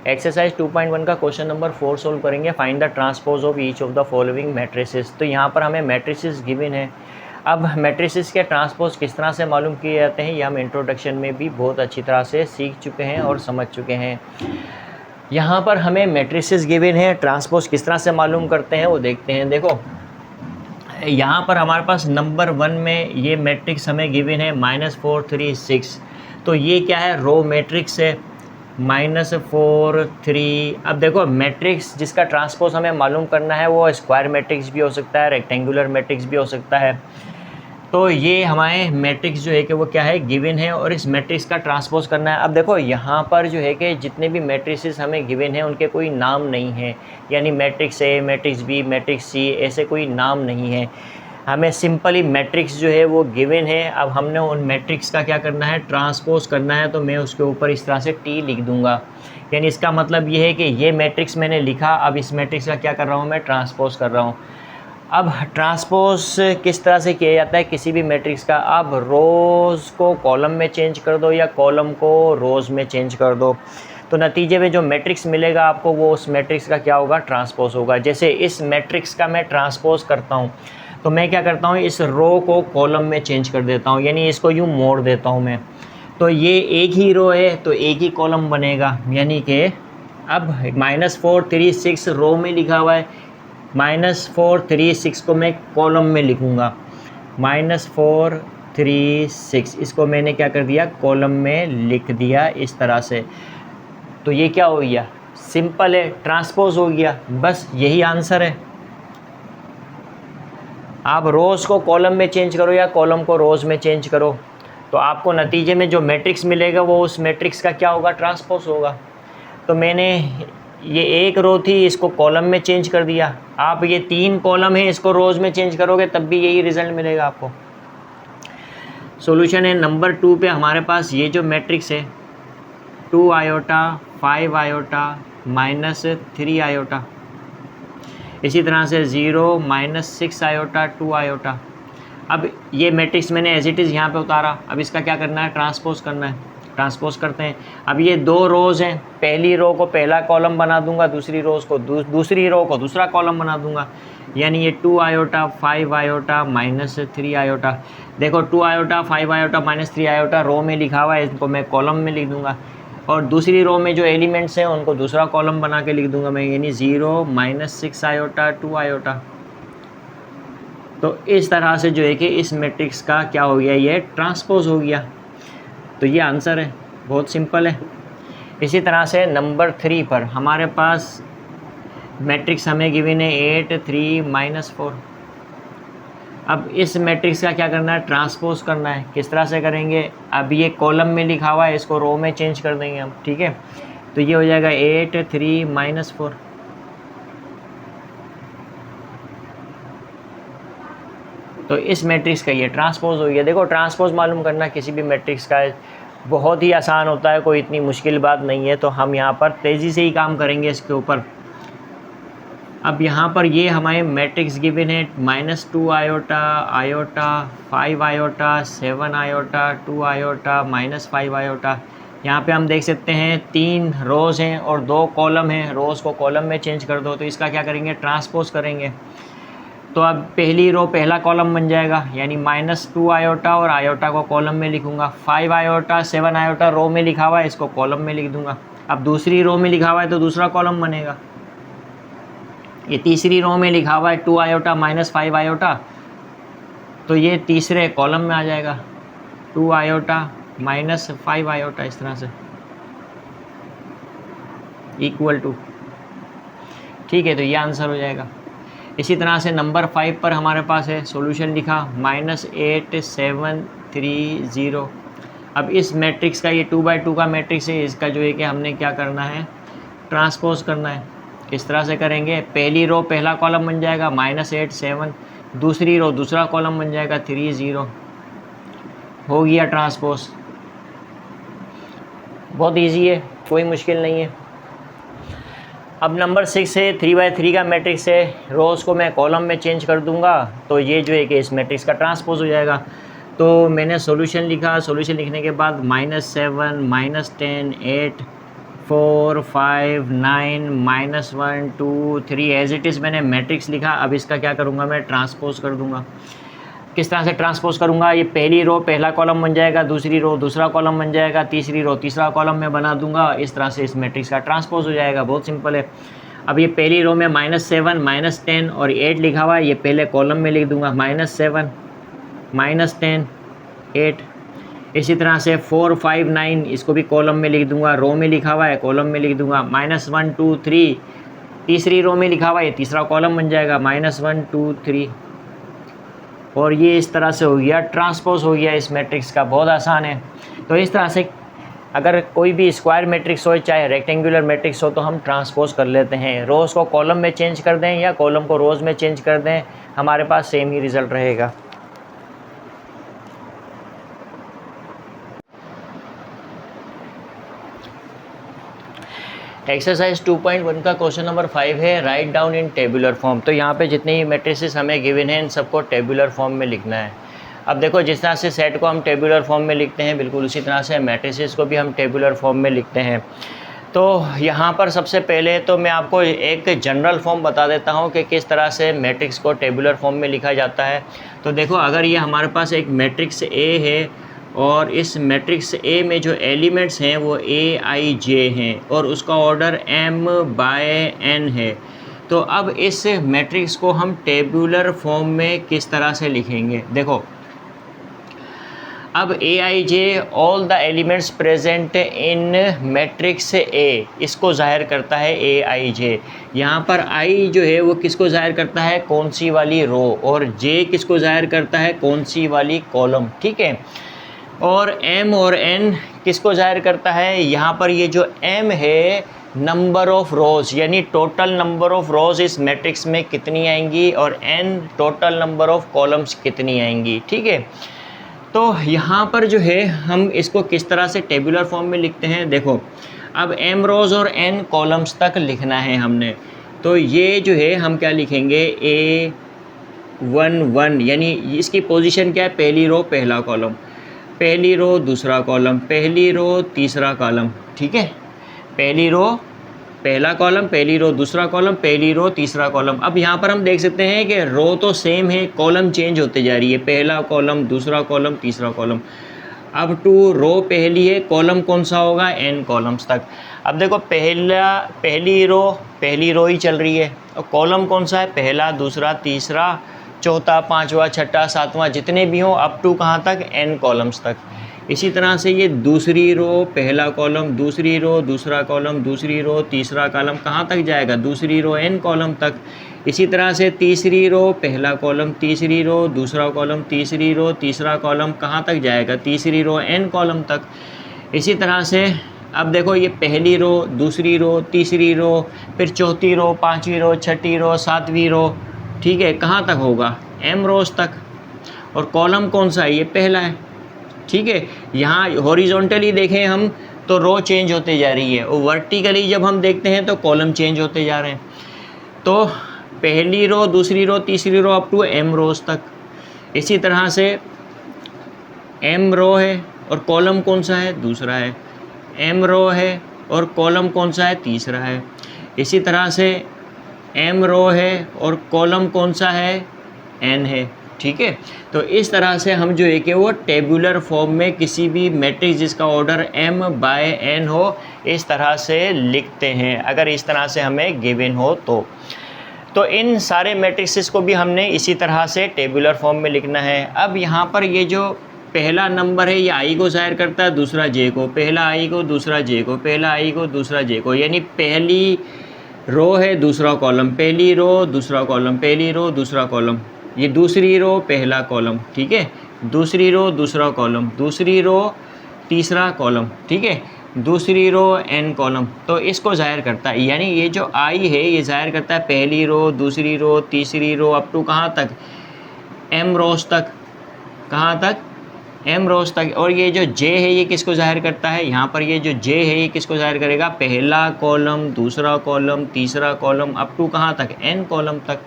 Exercise 2.1 का question number 4 solve करेंगे। Find the transpose of each of the following matrices. तो यहाँ पर हमें मैट्रिसेस गिवन है। अब मैट्रिसेस के ट्रांसपोज किस तरह से मालूम किए जाते हैं ये हम इंट्रोडक्शन में भी बहुत अच्छी तरह से सीख चुके हैं और समझ चुके हैं। यहाँ पर हमें मैट्रिसेस गिवन है, ट्रांसपोज किस तरह से मालूम करते हैं वो देखते हैं। देखो यहाँ पर हमारे पास नंबर 1 में ये मैट्रिक्स हमें गिवन है -4 3 6। तो ये क्या है, रो मैट्रिक्स है -4 3। अब देखो मैट्रिक्स जिसका ट्रांसपोज हमें मालूम करना है वो स्क्वायर मैट्रिक्स भी हो सकता है, रेक्टेंगुलर मैट्रिक्स भी हो सकता है। तो ये हमारे मैट्रिक्स जो है कि वो क्या है, गिवन है और इस मैट्रिक्स का ट्रांसपोज करना है। अब देखो यहाँ पर जो है कि जितने भी मैट्रिसेस हमें गिवन है उनके कोई नाम नहीं है, यानी matrix A, matrix B, matrix C, ऐसे कोई नाम नहीं है। हमें सिंपली मैट्रिक्स जो है वो गिवन है। अब हमने उन मैट्रिक्स का क्या करना है, ट्रांसपोज करना है। तो मैं उसके ऊपर इस तरह से टी लिख दूंगा, यानी इसका मतलब ये है कि ये मैट्रिक्स मैंने लिखा, अब इस मैट्रिक्स का क्या कर रहा हूँ, मैं ट्रांसपोज कर रहा हूँ। अब ट्रांसपोज किस तरह से किया जाता है किसी भी मैट्रिक्स का, अब रोज़ को कॉलम में चेंज कर दो या कॉलम को रोज़ में चेंज कर दो, तो नतीजे में जो मैट्रिक्स मिलेगा आपको वो उस मैट्रिक्स का क्या होगा, ट्रांसपोज होगा। जैसे इस मैट्रिक्स का मैं ट्रांसपोज करता हूँ तो मैं क्या करता हूँ, इस रो को कॉलम में चेंज कर देता हूँ, यानी इसको यूँ मोड़ देता हूँ मैं। तो ये एक ही रो है तो एक ही कॉलम बनेगा, यानी कि अब -4 3 6 रो में लिखा हुआ है, -4 3 6 को मैं कॉलम में लिखूँगा, -4 3 6 इसको मैंने क्या कर दिया, कॉलम में लिख दिया इस तरह से। तो ये क्या हो गया, सिंपल है, ट्रांसपोज हो गया, बस यही आंसर है। आप रोज़ को कॉलम में चेंज करो या कॉलम को रोज़ में चेंज करो तो आपको नतीजे में जो मैट्रिक्स मिलेगा वो उस मैट्रिक्स का क्या होगा, ट्रांसपोज होगा। तो मैंने ये एक रो थी इसको कॉलम में चेंज कर दिया, आप ये 3 कॉलम है इसको रोज़ में चेंज करोगे तब भी यही रिज़ल्ट मिलेगा आपको। सॉल्यूशन है नंबर 2 पे हमारे पास ये जो मैट्रिक्स है 2 आयोटा 5 आयोटा -3 आयोटा, इसी तरह से 0 -6 आयोटा 2 आयोटा। अब ये मैट्रिक्स मैंने एज इट इज़ यहाँ पे उतारा, अब इसका क्या करना है, ट्रांसपोज करना है। ट्रांसपोज करते हैं। अब ये 2 रोज़ हैं, पहली रो को पहला कॉलम बना दूंगा, दूसरी रोज़ को दूसरी रो को दूसरा कॉलम बना दूंगा, यानी ये 2 आयोटा 5 आयोटा -3 आयोटा। देखो 2 आयोटा 5 आयोटा -3 आयोटा रो में लिखा हुआ है, इसको मैं कॉलम में लिख दूंगा और दूसरी रो में जो एलिमेंट्स हैं उनको दूसरा कॉलम बना के लिख दूंगा मैं, यानी 0 -6 आयोटा 2 आयोटा। तो इस तरह से जो है कि इस मैट्रिक्स का क्या हो गया, ये ट्रांसपोज हो गया। तो ये आंसर है, बहुत सिंपल है। इसी तरह से नंबर 3 पर हमारे पास मैट्रिक्स हमें गिवन है 8 3 -4। अब इस मैट्रिक्स का क्या करना है, ट्रांसपोज करना है। किस तरह से करेंगे, अब ये कॉलम में लिखा हुआ है इसको रो में चेंज कर देंगे हम, ठीक है। तो ये हो जाएगा 8 3 -4। तो इस मैट्रिक्स का ये ट्रांसपोज हो गया। देखो ट्रांसपोज मालूम करना किसी भी मैट्रिक्स का बहुत ही आसान होता है, कोई इतनी मुश्किल बात नहीं है। तो हम यहाँ पर तेज़ी से ही काम करेंगे इसके ऊपर। अब यहाँ पर ये हमारे मैट्रिक्स गिवन है -2 iota iota 5 iota 7 iota 2 iota -5 iota. यहाँ पे हम देख सकते हैं 3 रोज़ हैं और 2 कॉलम हैं, रोज़ को कॉलम में चेंज कर दो तो इसका क्या करेंगे, ट्रांसपोज करेंगे। तो अब पहली रो पहला कॉलम बन जाएगा, यानी -2 आयोटा और आयोटा को कॉलम में लिखूंगा, 5 आयोटा 7 आयोटा रो में लिखा हुआ है इसको कॉलम में लिख दूंगा। अब दूसरी रो में लिखा हुआ है तो दूसरा कॉलम बनेगा। ये तीसरी रो में लिखा हुआ है 2 आयोटा -5 आयोटा, तो ये तीसरे कॉलम में आ जाएगा 2 आयोटा -5 आयोटा, इस तरह से इक्वल टू, ठीक है। तो ये आंसर हो जाएगा। इसी तरह से नंबर 5 पर हमारे पास है सॉल्यूशन लिखा -8 7 3 0। अब इस मैट्रिक्स का ये 2/2 का मैट्रिक्स है, इसका जो है कि हमने क्या करना है, ट्रांसपोज करना है। किस तरह से करेंगे, पहली रो पहला कॉलम बन जाएगा -8 7, दूसरी रो दूसरा कॉलम बन जाएगा 3 0, हो गया ट्रांसपोज। बहुत इजी है, कोई मुश्किल नहीं है। अब नंबर 6 है 3/3 का मैट्रिक्स है, रोज़ को मैं कॉलम में चेंज कर दूंगा तो ये जो है कि इस मैट्रिक्स का ट्रांसपोज हो जाएगा। तो मैंने सॉल्यूशन लिखा, सॉल्यूशन लिखने के बाद -7 -10 8 4 5 9 -1 2 3 एज इट इज़ मैंने मैट्रिक्स लिखा। अब इसका क्या करूँगा, मैं ट्रांसपोज कर दूँगा। किस तरह से ट्रांसपोज करूँगा, ये पहली रो पहला कॉलम बन जाएगा, दूसरी रो दूसरा कॉलम बन जाएगा, तीसरी रो तीसरा कॉलम मैं बना दूंगा। इस तरह से इस मैट्रिक्स का ट्रांसपोज हो जाएगा, बहुत सिंपल है। अब ये पहली रो में -7 -10 और 8 लिखा हुआ है, ये पहले कॉलम में लिख दूंगा, -7 -10 8। इसी तरह से 4 5 9 इसको भी कॉलम में लिख दूंगा, रो में लिखा हुआ है कॉलम में लिख दूंगा, -1 2 3 तीसरी रो में लिखा हुआ है, ये तीसरा कॉलम बन जाएगा, -1 2 3। और ये इस तरह से हो गया, ट्रांसपोज हो गया इस मैट्रिक्स का, बहुत आसान है। तो इस तरह से अगर कोई भी स्क्वायर मैट्रिक्स हो चाहे रेक्टेंगुलर मैट्रिक्स हो तो हम ट्रांसपोज कर लेते हैं। रोज़ को कॉलम में चेंज कर दें या कॉलम को रोज़ में चेंज कर दें, हमारे पास सेम ही रिज़ल्ट रहेगा। एक्सरसाइज 2.1 का क्वेश्चन नंबर 5 है, write down in tabular form. तो यहाँ पे जितने ही मैट्रिसेस हमें गिवन हैं इन सबको टेबुलर फॉर्म में लिखना है। अब देखो, जिस तरह से सेट को हम टेबुलर फॉर्म में लिखते हैं, बिल्कुल उसी तरह से मैट्रिसेस को भी हम टेबुलर फॉर्म में लिखते हैं। तो यहाँ पर सबसे पहले तो मैं आपको एक जनरल फॉर्म बता देता हूँ कि किस तरह से मैट्रिक्स को टेबुलर फॉर्म में लिखा जाता है। तो देखो, अगर ये हमारे पास एक मैट्रिक्स ए है और इस मैट्रिक्स ए में जो एलिमेंट्स हैं वो AIJ हैं और उसका ऑर्डर m/n है। तो अब इस मैट्रिक्स को हम टेबुलर फॉर्म में किस तरह से लिखेंगे, देखो। अब AIJ all the elements present in matrix A, इसको जाहिर करता है AIJ। यहाँ पर I जो है वो किसको जाहिर करता है, कौन सी वाली रो, और J किसको जाहिर करता है, कौन सी वाली कॉलम, ठीक है। और M और N किसको जाहिर करता है, यहाँ पर ये जो M है नंबर ऑफ़ रोज़, यानी टोटल नंबर ऑफ़ रोज़ इस मैट्रिक्स में कितनी आएंगी, और N total number of columns कितनी आएंगी, ठीक है। तो यहाँ पर जो है हम इसको किस तरह से टेबुलर फॉर्म में लिखते हैं, देखो। अब M रोज़ और N कॉलम्स तक लिखना है हमने, तो ये जो है हम क्या लिखेंगे, A1 1, यानी इसकी पोजीशन क्या है, पहली रो पहला कॉलम, पहली रो दूसरा कॉलम, पहली रो तीसरा कॉलम, ठीक है। पहली रो पहला कॉलम, पहली रो दूसरा कॉलम, पहली रो तीसरा कॉलम। अब यहाँ पर हम देख सकते हैं कि रो तो सेम है, कॉलम चेंज होते जा रही है, पहला कॉलम दूसरा कॉलम तीसरा कॉलम। अब टू रो पहली है, कॉलम कौन सा होगा, n कॉलम्स तक। अब देखो, पहली रो ही चल रही है, और कॉलम कौन सा है, पहला दूसरा तीसरा चौथा पांचवा छठा सातवां, जितने भी हों अप टू कहाँ तक, n कॉलम्स तक। इसी तरह से ये दूसरी रो पहला कॉलम, दूसरी रो दूसरा कॉलम, दूसरी रो तीसरा कॉलम, कहाँ तक जाएगा, दूसरी रो n कॉलम तक। इसी तरह से तीसरी रो पहला कॉलम, तीसरी रो दूसरा कॉलम, तीसरी रो तीसरा कॉलम, कहाँ तक जाएगा, तीसरी रो n कॉलम तक। इसी तरह से अब देखो, ये पहली रो दूसरी रो तीसरी रो, फिर चौथी रो पाँचवीं रो छठी रो सातवीं रो, ठीक है, कहाँ तक होगा, m रोज़ तक। और कॉलम कौन सा है, ये पहला है, ठीक है। यहाँ हॉरिजॉन्टली देखें हम तो रो चेंज होते जा रही है, और वर्टिकली जब हम देखते हैं तो कॉलम चेंज होते जा रहे हैं। तो पहली रो दूसरी रो तीसरी रो अप टू m रोज़ तक। इसी तरह से m रो है और कॉलम कौन सा है, दूसरा है, m रो है और कॉलम कौन सा है, तीसरा है। इसी तरह से m रो है और कॉलम कौन सा है, n है, ठीक है। तो इस तरह से हम जो है कि वो टेबुलर फॉर्म में किसी भी मैट्रिक्स जिसका ऑर्डर m/n हो, इस तरह से लिखते हैं, अगर इस तरह से हमें गिवन हो तो इन सारे मैट्रिक्सेस को भी हमने इसी तरह से टेबुलर फॉर्म में लिखना है। अब यहाँ पर ये जो पहला नंबर है ये I को जाहिर करता है, दूसरा J को, पहला I को दूसरा J को, पहला I को दूसरा J को, यानी पहली रो है दूसरा कॉलम, पहली रो दूसरा कॉलम, पहली रो दूसरा कॉलम, ये दूसरी रो पहला कॉलम, ठीक है, दूसरी रो दूसरा कॉलम, दूसरी रो तीसरा कॉलम, ठीक है, दूसरी रो n कॉलम। तो इसको जाहिर करता है, यानी ये जो I है ये जाहिर करता है पहली रो दूसरी रो तीसरी रो अप टू कहाँ तक, m रोज़ तक, कहाँ तक, m रोज़ तक। और ये जो J है ये किसको जाहिर करता है, यहाँ पर ये जो J है ये किसको जाहिर करेगा, पहला कॉलम दूसरा कॉलम तीसरा कॉलम अप टू कहाँ तक, n कॉलम तक।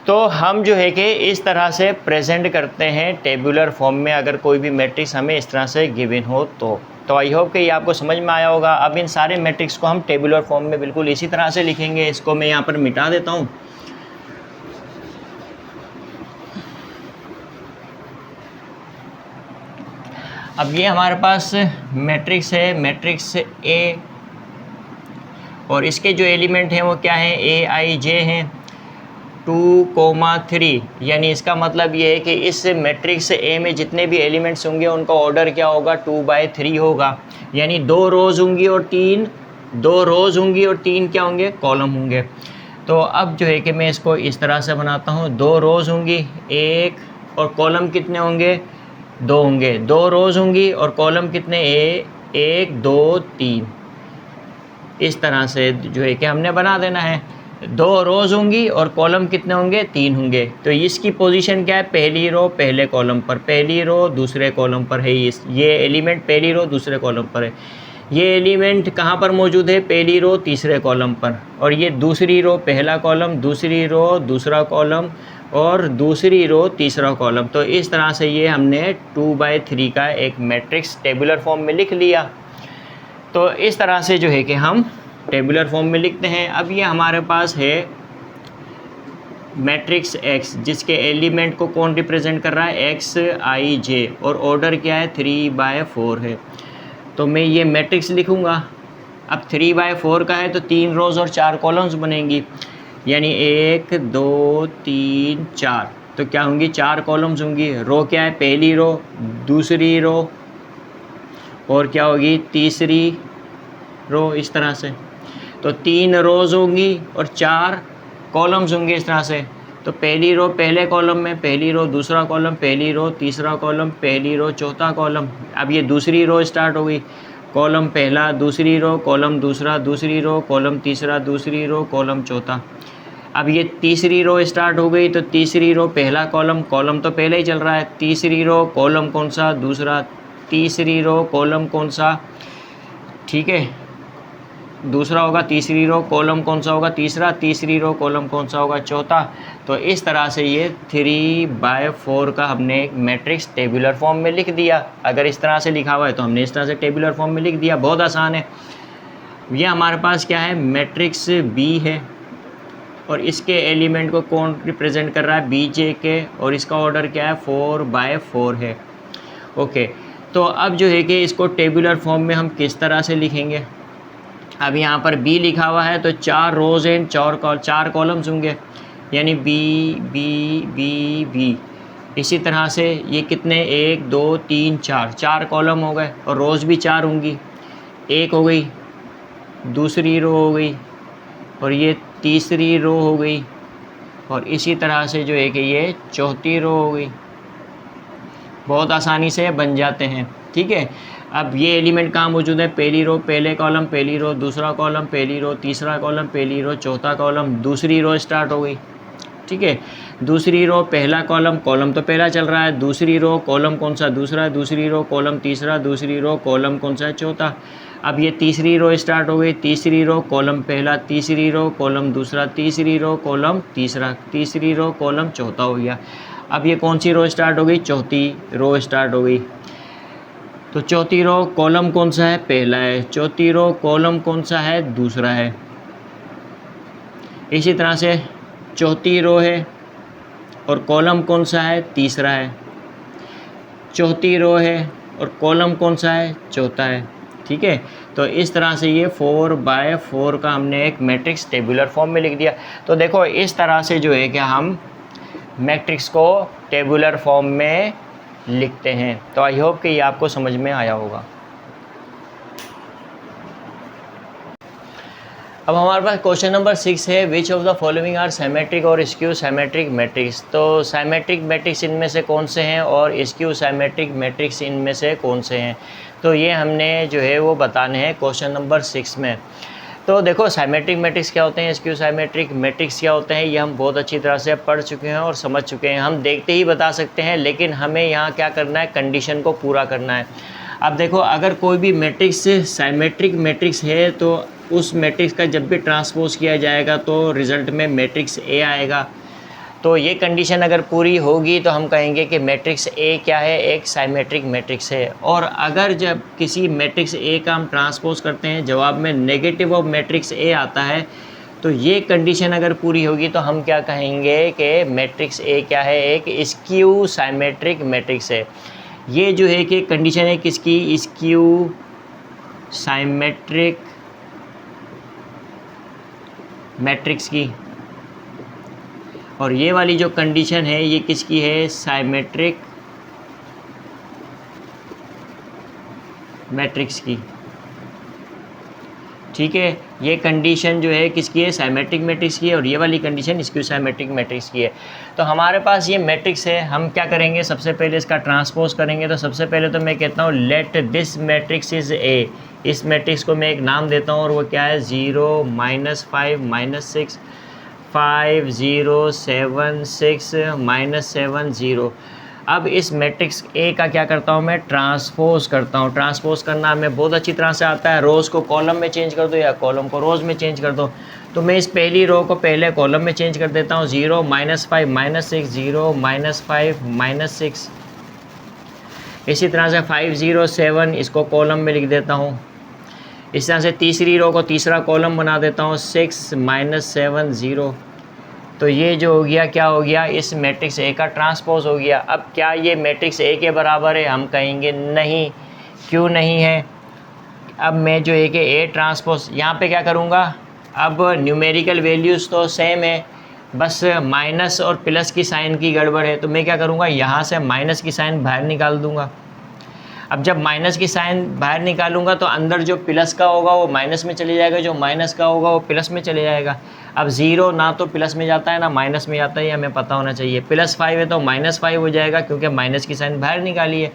तो हम जो है कि इस तरह से प्रेजेंट करते हैं टेबुलर फॉर्म में, अगर कोई भी मैट्रिक्स हमें इस तरह से गिवन हो तो तो आई होप कि ये आपको समझ में आया होगा। अब इन सारे मैट्रिक्स को हम टेबुलर फॉर्म में बिल्कुल इसी तरह से लिखेंगे। इसको मैं यहाँ पर मिटा देता हूँ। अब ये हमारे पास मैट्रिक्स है, मैट्रिक्स ए, और इसके जो एलिमेंट हैं वो क्या है, ए आई जे हैं 2,3, यानी इसका मतलब ये है कि इस मैट्रिक्स ए में जितने भी एलिमेंट्स होंगे उनका ऑर्डर क्या होगा, 2/3 होगा। यानी 2 रोज़ होंगी और 3 क्या होंगे, कॉलम होंगे। तो अब जो है कि मैं इसको इस तरह से बनाता हूँ, 2 रोज़ होंगी, 1, और कॉलम कितने होंगे, 2 होंगे। 2 रोज़ होंगी और कॉलम कितने, 1 2 3। इस तरह से जो है कि हमने बना देना है। 2 रोज़ होंगी और कॉलम कितने होंगे, 3 होंगे। तो इसकी पोजीशन क्या है, पहली रो पहले कॉलम पर, पहली रो दूसरे कॉलम पर है। ये एलिमेंट पहली रो दूसरे कॉलम पर है। ये एलिमेंट कहाँ पर मौजूद है, पहली रो तीसरे कॉलम पर, और ये दूसरी रो पहला कॉलम, दूसरी रो दूसरा कॉलम, और दूसरी रो तीसरा कॉलम। तो इस तरह से ये हमने 2/3 का एक मैट्रिक्स टेबुलर फॉर्म में लिख लिया। तो इस तरह से जो है कि हम टेबुलर फॉर्म में लिखते हैं। अब ये हमारे पास है मैट्रिक्स एक्स, जिसके एलिमेंट को कौन रिप्रेजेंट कर रहा है, एक्स आई जे, और ऑर्डर क्या है, 3/4 है। तो मैं ये मैट्रिक्स लिखूँगा। अब 3/4 का है तो 3 रोज़ और 4 कॉलम्स बनेंगी, यानी 1 2 3 4। तो क्या होंगी, 4 कॉलम्स होंगी। रो क्या है, पहली रो दूसरी रो और क्या होगी, तीसरी रो, इस तरह से। तो 3 रोज़ होंगी और 4 कॉलम्स होंगे इस तरह से। तो पहली रो पहले कॉलम में, पहली रो दूसरा कॉलम, पहली रो तीसरा कॉलम, पहली रो चौथा कॉलम। अब ये दूसरी रो स्टार्ट हो गई, कॉलम पहला, दूसरी रो, कॉलम दूसरा, दूसरी रो, कॉलम तीसरा, दूसरी रो, कॉलम चौथा। अब ये तीसरी रो स्टार्ट हो गई, तो तीसरी रो पहला कॉलम, कॉलम तो पहले ही चल रहा है, तीसरी रो कॉलम कौन सा, दूसरा, तीसरी रो कॉलम कौन सा, ठीक है, दूसरा होगा, तीसरी रो कॉलम कौन सा होगा, तीसरा, तीसरी रो कॉलम कौन सा होगा, चौथा। तो इस तरह से ये 3/4 का हमने एक मैट्रिक्स टेबुलर फॉर्म में लिख दिया। अगर इस तरह से लिखा हुआ है तो हमने इस तरह से टेबुलर फॉर्म में लिख दिया, बहुत आसान है। ये हमारे पास क्या है, मैट्रिक्स बी है, और इसके एलिमेंट को कौन रिप्रेजेंट कर रहा है, बी जे के, और इसका ऑर्डर क्या है, 4/4 है। ओके, तो अब जो है कि इसको टेबुलर फॉर्म में हम किस तरह से लिखेंगे। अब यहाँ पर बी लिखा हुआ है तो 4 रोज़ एंड 4 कॉलम्स होंगे, यानी बी बी बी बी। इसी तरह से ये कितने, 1 2 3 4 कॉलम हो गए, और रोज़ भी 4 होंगी। 1 हो गई, दूसरी रो हो गई, और ये तीसरी रो हो गई, और इसी तरह से जो है कि ये चौथी रो हो गई। बहुत आसानी से बन जाते हैं, ठीक है। अब ये एलिमेंट कहाँ मौजूद है, पहली रो पहले कॉलम, पहली रो दूसरा कॉलम, पहली रो तीसरा कॉलम, पहली रो चौथा कॉलम, दूसरी रो स्टार्ट हो गई, ठीक है। दूसरी रो पहला कॉलम, कॉलम तो पहला चल रहा है, दूसरी रो कॉलम कौन सा, दूसरा, दूसरी रो कॉलम तीसरा, दूसरी रो कॉलम कौन सा है, चौथा। अब ये तीसरी रो स्टार्ट हो गई, तीसरी रो कॉलम पहला, तीसरी रो कॉलम दूसरा, तीसरी रो कॉलम तीसरा, तीसरी रो कॉलम चौथा हो गया। अब ये कौन सी रो स्टार्ट हो गई, चौथी रो स्टार्ट हो गई। तो चौथी रो कॉलम कौन सा है, पहला है, चौथी रो कॉलम कौन सा है, दूसरा है। इसी तरह से चौथी रो है और कॉलम कौन सा है, तीसरा है। चौथी रो है और कॉलम कौन सा है, चौथा है, ठीक है। तो इस तरह से ये 4/4 का हमने एक मैट्रिक्स टेबुलर फॉर्म में लिख दिया। तो देखो इस तरह से जो है कि हम मैट्रिक्स को टेबुलर फॉर्म में लिखते हैं। तो आई होप कि ये आपको समझ में आया होगा। अब हमारे पास क्वेश्चन नंबर 6 है, which of the following are symmetric और स्क्यू सिमेट्रिक मैट्रिक्स। तो सिमेट्रिक मैट्रिक्स इनमें से कौन से हैं और स्क्यू सिमेट्रिक मैट्रिक्स इनमें से कौन से हैं, तो ये हमने जो है वो बताने हैं क्वेश्चन नंबर 6 में। तो देखो सिमेट्रिक मैट्रिक्स क्या होते हैं, स्क्यू सिमेट्रिक मैट्रिक्स क्या होते हैं, ये हम बहुत अच्छी तरह से पढ़ चुके हैं और समझ चुके हैं। हम देखते ही बता सकते हैं, लेकिन हमें यहाँ क्या करना है, कंडीशन को पूरा करना है। अब देखो अगर कोई भी मैट्रिक्स सिमेट्रिक मैट्रिक्स है तो उस मैट्रिक्स का जब भी ट्रांसपोज किया जाएगा तो रिज़ल्ट में मैट्रिक्स ए आएगा। तो ये कंडीशन अगर पूरी होगी तो हम कहेंगे कि मैट्रिक्स ए क्या है, एक साइमेट्रिक मैट्रिक्स है। और अगर जब किसी मैट्रिक्स ए का हम ट्रांसपोज करते हैं, जवाब में नेगेटिव ऑफ मैट्रिक्स ए आता है, तो ये कंडीशन अगर पूरी होगी तो हम क्या कहेंगे कि मैट्रिक्स ए क्या है, एक स्क्यू साइमेट्रिक मैट्रिक्स है। ये जो है कि कंडीशन है किसकी, स्क्यू साइमेट्रिक मैट्रिक्स की, और ये वाली जो कंडीशन है ये किसकी है, साइमेट्रिक मैट्रिक्स की। ठीक है, ये कंडीशन जो है किसकी है, साइमेट्रिक मैट्रिक्स की है, और ये वाली कंडीशन स्क्यू साइमेट्रिक मैट्रिक्स की है। तो हमारे पास ये मैट्रिक्स है, हम क्या करेंगे, सबसे पहले इसका ट्रांसपोज करेंगे। तो सबसे पहले तो मैं कहता हूँ let this matrix is a, इस मैट्रिक्स को मैं एक नाम देता हूँ और वो क्या है, 0 -5 -6 5 0 7 6 -7 0। अब इस मैट्रिक्स ए का क्या करता हूँ, मैं ट्रांसपोज करता हूँ। ट्रांसपोज करना हमें बहुत अच्छी तरह से आता है, रोज़ को कॉलम में चेंज कर दो या कॉलम को रोज़ में चेंज कर दो। तो मैं इस पहली रो को पहले कॉलम में चेंज कर देता हूँ, 0 -5 -6 0 -5 -6। इसी तरह से 5 0 7 इसको कॉलम में लिख देता हूँ। इस तरह से तीसरी रो को तीसरा कॉलम बना देता हूँ, 6 -7 0। तो ये जो हो गया, क्या हो गया, इस मैट्रिक्स ए का ट्रांसपोज हो गया। अब क्या ये मैट्रिक्स ए के बराबर है, हम कहेंगे नहीं। क्यों नहीं है, अब मैं जो है कि ए ट्रांसपोज यहाँ पे क्या करूँगा, अब न्यूमेरिकल वैल्यूज़ तो सेम है, बस माइनस और प्लस की साइन की गड़बड़ है। तो मैं क्या करूँगा, यहाँ से माइनस की साइन बाहर निकाल दूँगा। अब जब माइनस की साइन बाहर निकालूंगा तो अंदर जो प्लस का होगा वो माइनस में चले जाएगा, जो माइनस का होगा वो प्लस में चले जाएगा। अब 0 ना तो प्लस में जाता है ना माइनस में जाता है, ये हमें पता होना चाहिए। +5 है तो -5 हो जाएगा क्योंकि माइनस की साइन बाहर निकाली है।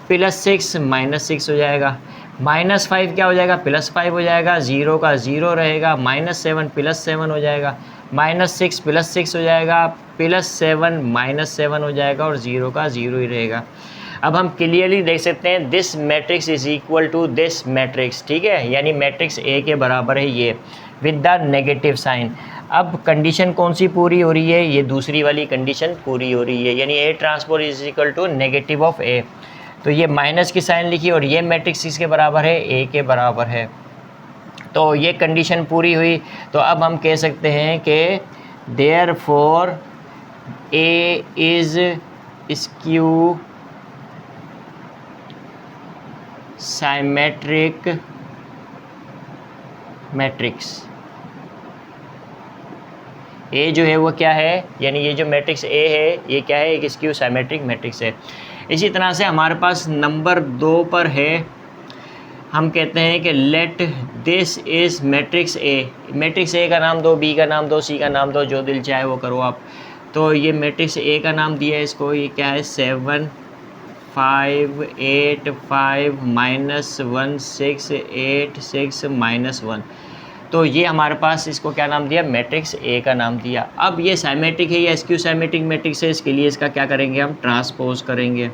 +6 -6 हो जाएगा। -5 क्या हो जाएगा, +5 हो जाएगा। 0 का 0 रहेगा। -7 +7 हो जाएगा। -6 +6 हो जाएगा। +7 -7 हो जाएगा और 0 का 0 ही रहेगा। अब हम क्लियरली देख सकते हैं this matrix is equal to this matrix. ठीक है, यानी मैट्रिक्स ए के बराबर है ये, विद द नेगेटिव साइन। अब कंडीशन कौन सी पूरी हो रही है, ये दूसरी वाली कंडीशन पूरी हो रही है, यानी A transpose is equal to negative of A. तो ये माइनस की साइन लिखी और ये मैट्रिक्स किसके बराबर है, ए के बराबर है। तो ये कंडीशन पूरी हुई। तो अब हम कह सकते हैं कि therefore A is skew symmetric matrix. A जो है वो क्या है, यानी ये जो मैट्रिक्स ए है ये क्या है, एक स्क्यू साइमेट्रिक मैट्रिक्स है। इसी तरह से हमारे पास नंबर 2 पर है, हम कहते हैं कि let this is matrix A. Matrix A का नाम दो, बी का नाम दो, सी का नाम दो, जो दिल चाहे वो करो आप। तो ये मैट्रिक्स ए का नाम दिया है इसको, ये क्या है, 7 5 8 5 -1 6 8 6 -1। तो ये हमारे पास इसको क्या नाम दिया, मैट्रिक्स ए का नाम दिया। अब ये साइमेट्रिक है या स्क्यू साइमेट्रिक मैट्रिक्स है, इसके लिए इसका क्या करेंगे, हम ट्रांसपोज करेंगे।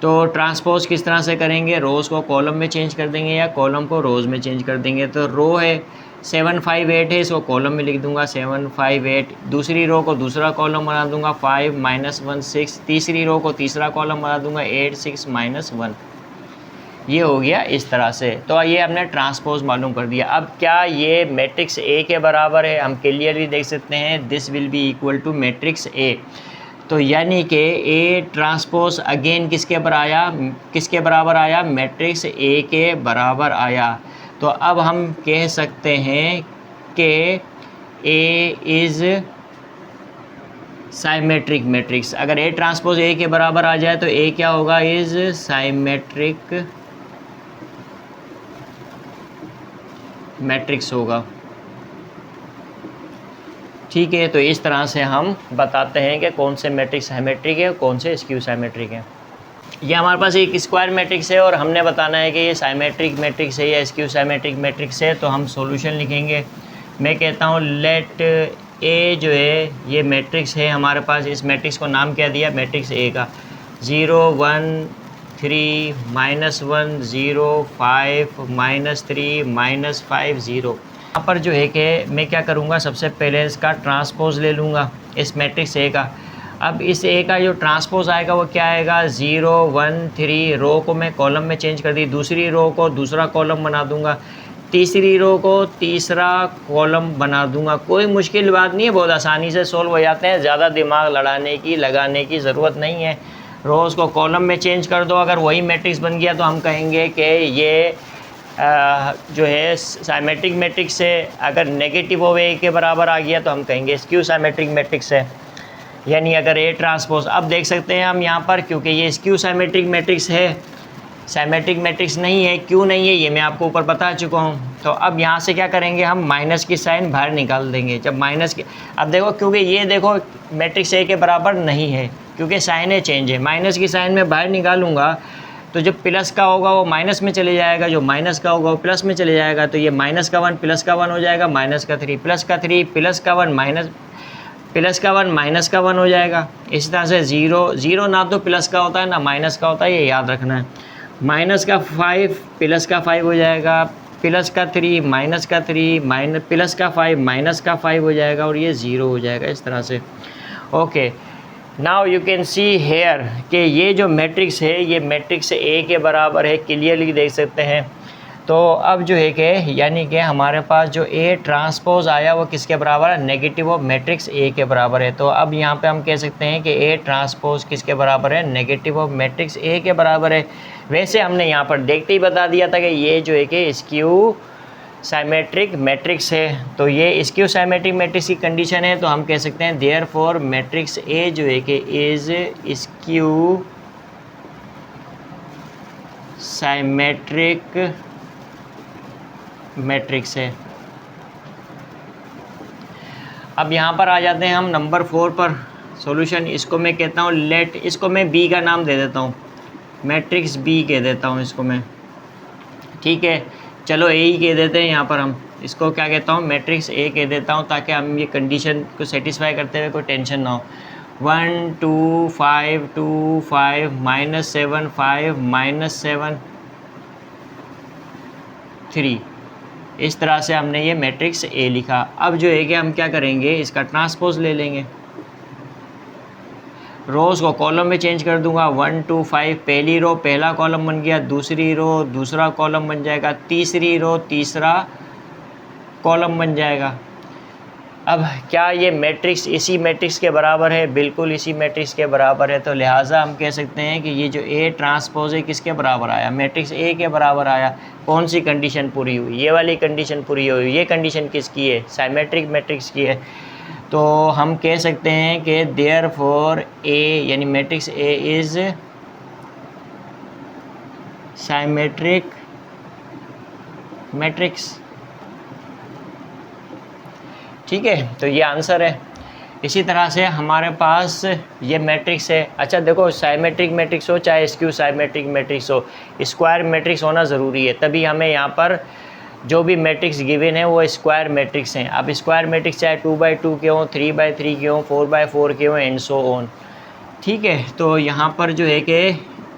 तो ट्रांसपोज किस तरह से करेंगे, रोज़ को कॉलम में चेंज कर देंगे या कॉलम को रोज़ में चेंज कर देंगे। तो रो है 7 5 8 है, इसको कॉलम में लिख दूंगा 7 5 8। दूसरी रो को दूसरा कॉलम बना दूंगा 5 -1 6। तीसरी रो को तीसरा कॉलम बना दूंगा 8 6 -1। ये हो गया इस तरह से। तो ये हमने ट्रांसपोज मालूम कर दिया। अब क्या ये मैट्रिक्स ए के बराबर है, हम क्लियरली देख सकते हैं this will be equal to matrix A. तो यानी कि ए ट्रांसपोज अगेन किसके बराबर आया, मैट्रिक्स ए के बराबर आया। तो अब हम कह सकते हैं कि ए इज़ साइमेट्रिक मैट्रिक्स। अगर ए ट्रांसपोज ए के बराबर आ जाए तो ए क्या होगा, इज़ साइमेट्रिक मैट्रिक्स होगा। ठीक है, तो इस तरह से हम बताते हैं कि कौन से मैट्रिक्स साइमेट्रिक है, कौन से स्क्यू साइमेट्रिक है। ये हमारे पास एक स्क्वायर मैट्रिक्स है और हमने बताना है कि ये साइमेट्रिक मैट्रिक्स है या स्क्यू साइमेट्रिक मैट्रिक्स है। तो हम सॉल्यूशन लिखेंगे। मैं कहता हूँ लेट ए जो है ये मैट्रिक्स है हमारे पास, इस मैट्रिक्स को नाम क्या दिया, मैट्रिक्स ए का। 0 1 3 -1 0 5 -3 -5 0। यहाँ पर जो है कि मैं क्या करूँगा, सबसे पहले इसका ट्रांसपोज ले लूँगा। इस मैट्रिक्स ए का। अब इस ए का जो ट्रांसपोज आएगा वो क्या आएगा, 0 1 3। रो को मैं कॉलम में चेंज कर दी, दूसरी रो को दूसरा कॉलम बना दूंगा, तीसरी रो को तीसरा कॉलम बना दूंगा। कोई मुश्किल बात नहीं है, बहुत आसानी से सोल्व हो जाते हैं, ज़्यादा दिमाग लगाने की ज़रूरत नहीं है। रोज़ को कॉलम में चेंज कर दो, अगर वही मैट्रिक्स बन गया तो हम कहेंगे कि ये जो है साइमेट्रिक मैट्रिक्स है। अगर नेगेटिव ऑफ ए के बराबर आ गया तो हम कहेंगे स्क्यू साइमेट्रिक मैट्रिक्स है, यानी अगर ए ट्रांसपोज। अब देख सकते हैं हम यहाँ पर, क्योंकि ये स्क्यू साइमेट्रिक मैट्रिक्स है, साइमेट्रिक मैट्रिक्स नहीं है। क्यों नहीं है ये मैं आपको ऊपर बता चुका हूँ। तो अब यहाँ से क्या करेंगे, हम माइनस की साइन बाहर निकाल देंगे। जब माइनस की, अब देखो क्योंकि ये देखो मैट्रिक्स ए के बराबर नहीं है, क्योंकि साइन चेंज है। माइनस की साइन में बाहर निकालूंगा तो जो प्लस का होगा वो माइनस में चले जाएगा, जो माइनस का होगा वो प्लस में चले जाएगा। तो ये माइनस का 1 प्लस का 1 हो जाएगा, माइनस का 3 प्लस का 3, प्लस का 1 माइनस प्लस का 1 माइनस का 1 हो जाएगा। इसी तरह से 0 ना तो प्लस का होता है ना माइनस का होता है, ये याद रखना है। माइनस का 5 प्लस का 5 हो जाएगा, प्लस का 3 माइनस का 3 माइनस प्लस का 5 माइनस का 5 हो जाएगा, और ये 0 हो जाएगा इस तरह से। Okay, now you can see here कि ये जो मैट्रिक्स है ये मैट्रिक्स ए के बराबर है, क्लियरली देख सकते हैं। तो अब जो है कि यानी कि हमारे पास जो ए ट्रांसपोज आया वो किसके बराबर है, नेगेटिव ऑफ मैट्रिक्स ए के बराबर है। तो अब यहाँ पे हम कह सकते हैं कि ए ट्रांसपोज किसके बराबर है, नेगेटिव ऑफ मैट्रिक्स ए के बराबर है। वैसे हमने यहाँ पर देखते ही बता दिया था कि ये जो है कि स्क्यू साइमेट्रिक मैट्रिक्स है। तो ये स्क्यू साइमेट्रिक मैट्रिक्स की कंडीशन है, तो हम कह सकते हैं देयरफॉर मैट्रिक्स ए जो है कि इज स्क्यू साइमेट्रिक मैट्रिक्स है। अब यहाँ पर आ जाते हैं हम नंबर 4 पर, सॉल्यूशन। इसको मैं कहता हूँ लेट, इसको मैं बी का नाम दे देता हूँ, मैट्रिक्स बी कह देता हूँ इसको मैं, ठीक है। चलो ए ही कह देते हैं यहाँ पर, हम इसको क्या कहता हूँ, मैट्रिक्स ए कह देता हूँ, ताकि हम ये कंडीशन को सेटिस्फाई करते हुए कोई टेंशन ना हो। 1 2 5 2 5 -7 5 -7 3, इस तरह से हमने ये मैट्रिक्स ए लिखा। अब जो है कि हम क्या करेंगे, इसका ट्रांसपोज ले लेंगे, रोज़ को कॉलम में चेंज कर दूंगा। 1 2 5 पहली रो पहला कॉलम बन गया, दूसरी रो दूसरा कॉलम बन जाएगा, तीसरी रो तीसरा कॉलम बन जाएगा। अब क्या ये मैट्रिक्स इसी मैट्रिक्स के बराबर है, बिल्कुल इसी मैट्रिक्स के बराबर है। तो लिहाजा हम कह सकते हैं कि ये जो ए ट्रांसपोज है किसके बराबर आया, मैट्रिक्स ए के बराबर आया। कौन सी कंडीशन पूरी हुई, ये वाली कंडीशन पूरी हुई। ये कंडीशन किसकी है, साइमेट्रिक मैट्रिक्स की है। तो हम कह सकते हैं कि देयरफॉर ए यानी matrix A is symmetric matrix, ठीक है। तो ये आंसर है। इसी तरह से हमारे पास ये मैट्रिक्स है। अच्छा देखो, साइमेट्रिक मैट्रिक्स हो चाहे स्क्यू साइमेट्रिक मैट्रिक्स हो, स्क्वायर मैट्रिक्स होना ज़रूरी है, तभी हमें यहाँ पर जो भी मैट्रिक्स गिवन है वो स्क्वायर मैट्रिक्स हैं। अब स्क्वायर मैट्रिक्स चाहे 2×2 के हों, 3×3 के हों, 4×4 के हों, एंड सो ऑन, ठीक है। तो यहाँ पर जो है कि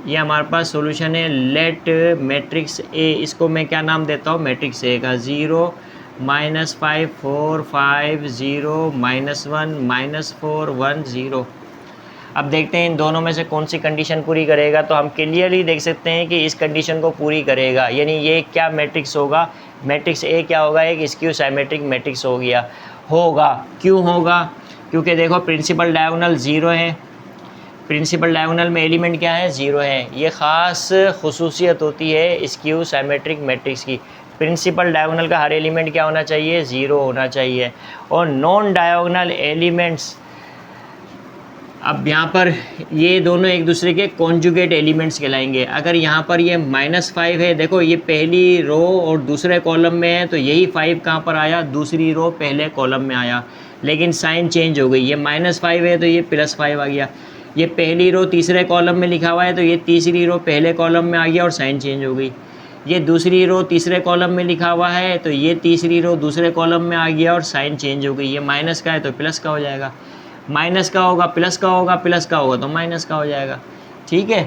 ये हमारे पास सॉल्यूशन है लेट मैट्रिक्स ए, इसको मैं क्या नाम देता हूँ, मैट्रिक्स ए का 0 -5 4 5 0 -1 -4 1 0। अब देखते हैं इन दोनों में से कौन सी कंडीशन पूरी करेगा। तो हम क्लियरली देख सकते हैं कि इस कंडीशन को पूरी करेगा, यानी ये क्या मैट्रिक्स होगा, मैट्रिक्स ए क्या होगा, एक स्क्यू साइमेट्रिक मैट्रिक्स हो गया होगा। क्यों होगा, क्योंकि देखो प्रिंसिपल डायगोनल 0 है, प्रिंसिपल डायगोनल में एलिमेंट क्या है, 0 है। ये ख़ास खुसूसियत होती है स्क्यू साइमेट्रिक मैट्रिक्स की, प्रिंसिपल डायगोनल का हर एलिमेंट क्या होना चाहिए, 0 होना चाहिए। और नॉन डायगोनल एलिमेंट्स, अब यहाँ पर ये दोनों एक दूसरे के कॉन्जुगेट एलिमेंट्स कहलाएंगे। अगर यहाँ पर ये -5 है, देखो ये पहली रो और दूसरे कॉलम में है, तो यही 5 कहाँ पर आया, दूसरी रो पहले कॉलम में आया, लेकिन साइन चेंज हो गई। ये -5 है तो ये +5 आ गया। ये पहली रो तीसरे कॉलम में लिखा हुआ है तो ये तीसरी रो पहले कॉलम में आ गया और साइन चेंज हो गई। ये दूसरी रो तीसरे कॉलम में लिखा हुआ है तो ये तीसरी रो दूसरे कॉलम में आ गया और साइन चेंज हो गई। ये माइनस का है तो प्लस का हो जाएगा, माइनस का होगा प्लस का होगा, प्लस का होगा तो माइनस का हो जाएगा, ठीक है।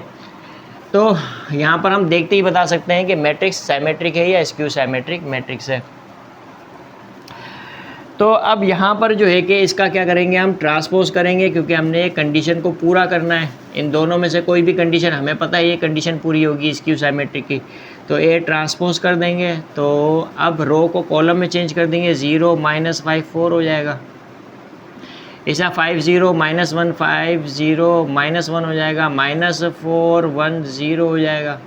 तो यहाँ पर हम देखते ही बता सकते हैं कि मैट्रिक्स साइमेट्रिक है या स्क्यू साइमेट्रिक मैट्रिक्स है। तो अब यहाँ पर जो है कि इसका क्या करेंगे, हम ट्रांसपोज करेंगे, क्योंकि हमने कंडीशन को पूरा करना है। इन दोनों में से कोई भी कंडीशन, हमें पता है ये कंडीशन पूरी होगी स्क्यू सिमेट्रिक की, तो ए ट्रांसपोज कर देंगे। तो अब रो को कॉलम में चेंज कर देंगे, 0 - 5 4 हो जाएगा। ऐसा 5 0 - 1 5 0 -1 हो जाएगा, -4 1 0 हो जाएगा,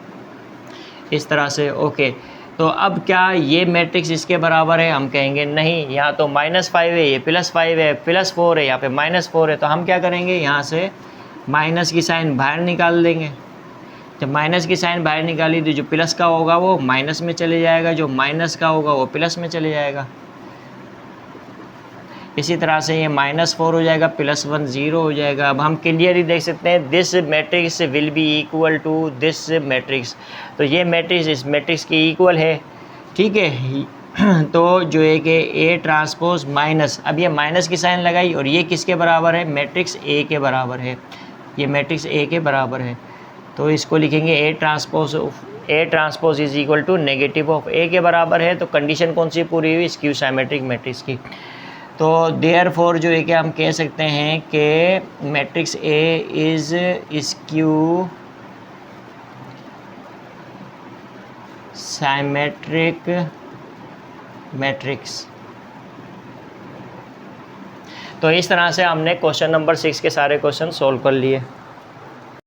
इस तरह से। ओके, तो अब क्या ये मैट्रिक्स इसके बराबर है? हम कहेंगे नहीं, यहाँ तो -5 है, ये +5 है, +4 है, यहाँ पे -4 है। तो हम क्या करेंगे, यहाँ से माइनस की साइन बाहर निकाल देंगे। जब माइनस की साइन बाहर निकाली तो जो प्लस का होगा वो माइनस में चले जाएगा, जो माइनस का होगा वो प्लस में चले जाएगा। इसी तरह से ये -4 हो जाएगा, +1 0 हो जाएगा। अब हम क्लियरली देख सकते हैं this matrix will be equal to this matrix. तो ये मैट्रिक्स इस मैट्रिक्स की इक्वल है, ठीक है। तो जो है कि ए ट्रांसपोज माइनस, अब ये माइनस की साइन लगाई और ये किसके बराबर है? मैट्रिक्स ए के बराबर है, ये मैट्रिक्स ए के बराबर है। तो इसको लिखेंगे A transpose is equal to negative of A के बराबर है। तो कंडीशन कौन सी पूरी हुई? स्क्यू सिमेट्रिक मैट्रिक्स की। तो देयरफॉर जो है कि हम कह सकते हैं कि matrix A is skew symmetric matrix. तो इस तरह से हमने क्वेश्चन नंबर 6 के सारे क्वेश्चन सोल्व कर लिए।